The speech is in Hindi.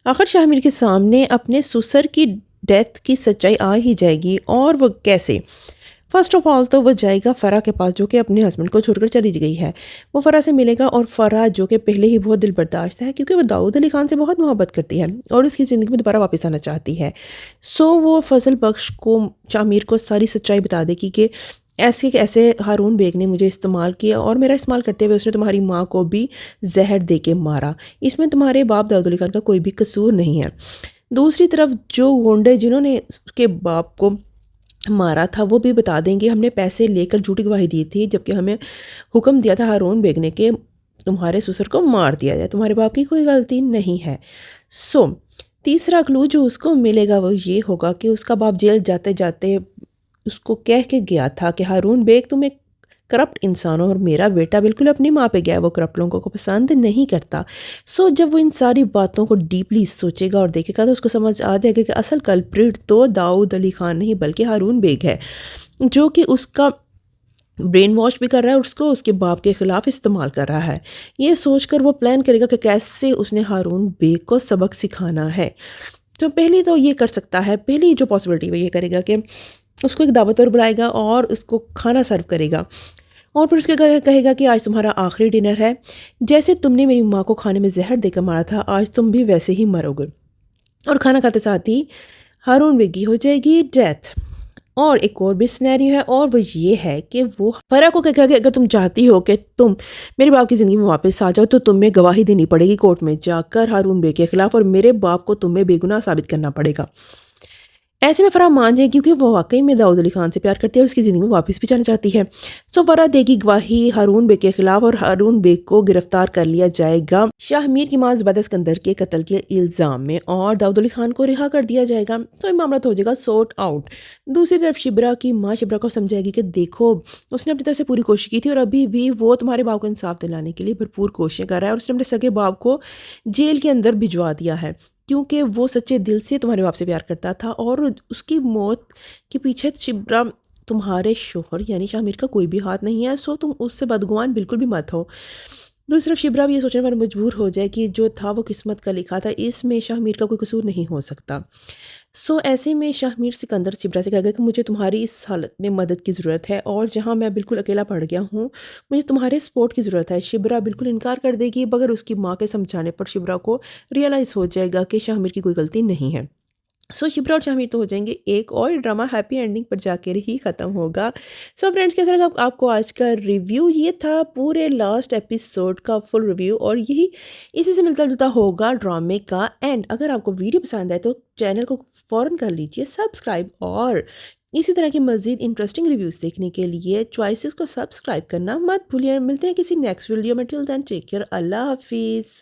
आखिर शाहमीर के सामने अपने ससुर की डेथ की सच्चाई आ ही जाएगी और वो कैसे। फर्स्ट ऑफ ऑल तो वो जाएगा फ़रा के पास जो कि अपने हस्बैंड को छोड़कर चली गई है। वो फ़रा से मिलेगा और फ़रा जो कि पहले ही बहुत दिल बर्दाश्त है क्योंकि वो दाऊद अली खान से बहुत मोहब्बत करती है और उसकी ज़िंदगी में दोबारा वापस आना चाहती है। सो वो फजल बख्श को शामिर को सारी सच्चाई बता देगी कि ऐसे कैसे हारून बेग ने मुझे इस्तेमाल किया और मेरा इस्तेमाल करते हुए उसने तुम्हारी माँ को भी जहर दे के मारा। इसमें तुम्हारे बाप दाऊद अली खान का कोई भी कसूर नहीं है। दूसरी तरफ जो गुंडे जिन्होंने उसके बाप को मारा था वो भी बता देंगे हमने पैसे लेकर झूठी गवाही दी थी जबकि हमें हुक्म दिया था हारून बेग ने कि तुम्हारे ससुर को मार दिया जाए, तुम्हारे बाप की कोई गलती नहीं है। सो तीसरा क्लू जो उसको मिलेगा वो ये होगा कि उसका बाप जेल जाते जाते उसको कह के गया था कि हारून बेग तुम एक करप्ट इंसान हो और मेरा बेटा बिल्कुल अपनी माँ पे गया है, वो करप्ट लोगों को पसंद नहीं करता। सो जब वो इन सारी बातों को डीपली सोचेगा और देखेगा तो उसको समझ आ जाएगा कि असल कल्प्रिट तो दाऊद अली खान नहीं बल्कि हारून बेग है जो कि उसका ब्रेन वॉश भी कर रहा है, उसको उसके बाप के ख़िलाफ़ इस्तेमाल कर रहा है। ये सोचकर वो प्लान करेगा कि कैसे उसने हारून बेग को सबक सिखाना है। तो पहली तो ये कर सकता है, पहली जो पॉसिबिलिटी वो ये करेगा कि उसको एक दावत पर बुलाएगा और उसको खाना सर्व करेगा और फिर उसके कहेगा कि आज तुम्हारा आखिरी डिनर है, जैसे तुमने मेरी माँ को खाने में जहर देकर मारा था आज तुम भी वैसे ही मरोगे। और खाना खाते साथ ही हारून बेग की हो जाएगी डेथ। और एक और भी सिनेरियो है और वो ये है कि वो फरा को कहेगा कि अगर तुम चाहती हो कि तुम मेरे बाप की ज़िंदगी में वापस आ जाओ तो तुम्हें गवाही देनी पड़ेगी कोर्ट में जाकर हारून बेग के खिलाफ और मेरे बाप को तुम्हें बेगुनाह साबित करना पड़ेगा। ऐसे में फ़राह मान जाए क्योंकि वो वाकई में दाऊद अली खान से प्यार करती है और उसकी ज़िंदगी में वापस भी जाना चाहती है। सो फ़राह देगी गवाही हारून बेग के खिलाफ और हारून बेग को गिरफ्तार कर लिया जाएगा शाहमीर की मां ज़ुबैदा सिकंदर के कत्ल के इल्ज़ाम में और दाऊद अली खान को रिहा कर दिया जाएगा। तो ये मामला तो हो जाएगा सॉर्ट आउट। दूसरी तरफ शिब्रा की माँ शिब्रा को समझाएगी कि देखो उसने अपनी तरफ से पूरी कोशिश की थी और अभी भी वो तुम्हारे बाप को इंसाफ दिलाने के लिए भरपूर कोशिशें कर रहा है और उसने अपने सगे बाप को जेल के अंदर भिजवा दिया है क्योंकि वो सच्चे दिल से तुम्हारे बाप से प्यार करता था और उसकी मौत के पीछे शिब्रा तुम्हारे शोहर यानी शामिर का कोई भी हाथ नहीं है। सो तुम उससे बदगुमान बिल्कुल भी मत हो। दूसरी तरफ शिब्रा भी ये सोचने पर मजबूर हो जाए कि जो था वो किस्मत का लिखा था, इसमें शाहमीर का कोई कसूर नहीं हो सकता। सो ऐसे में शाहमीर सिकंदर शिब्रा से कहेगा कि मुझे तुम्हारी इस हालत में मदद की ज़रूरत है और जहाँ मैं बिल्कुल अकेला पड़ गया हूँ मुझे तुम्हारे सपोर्ट की ज़रूरत है। शिब्रा बिल्कुल इनकार कर देगी मगर उसकी माँ के समझाने पर शिब्रा को रियलाइज़ हो जाएगा कि शाहमीर की कोई गलती नहीं है। सो शिप्रा और शामिर तो हो जाएंगे एक और ड्रामा हैप्पी एंडिंग पर जाकर ही ख़त्म होगा। सो फ्रेंड्स कैसा लगा आपको आज का रिव्यू। ये था पूरे लास्ट एपिसोड का फुल रिव्यू और यही इसी से मिलता जुलता होगा ड्रामे का एंड। अगर आपको वीडियो पसंद आए तो चैनल को फ़ौरन कर लीजिए सब्सक्राइब और इसी तरह के मज़ीद इंटरेस्टिंग रिव्यूज़ देखने के लिए चॉइसेस को सब्सक्राइब करना मत भूलिए। मिलते हैं किसी नेक्स्ट वीडियो में। टिल देन टेक केयर, अल्लाह हाफिज़।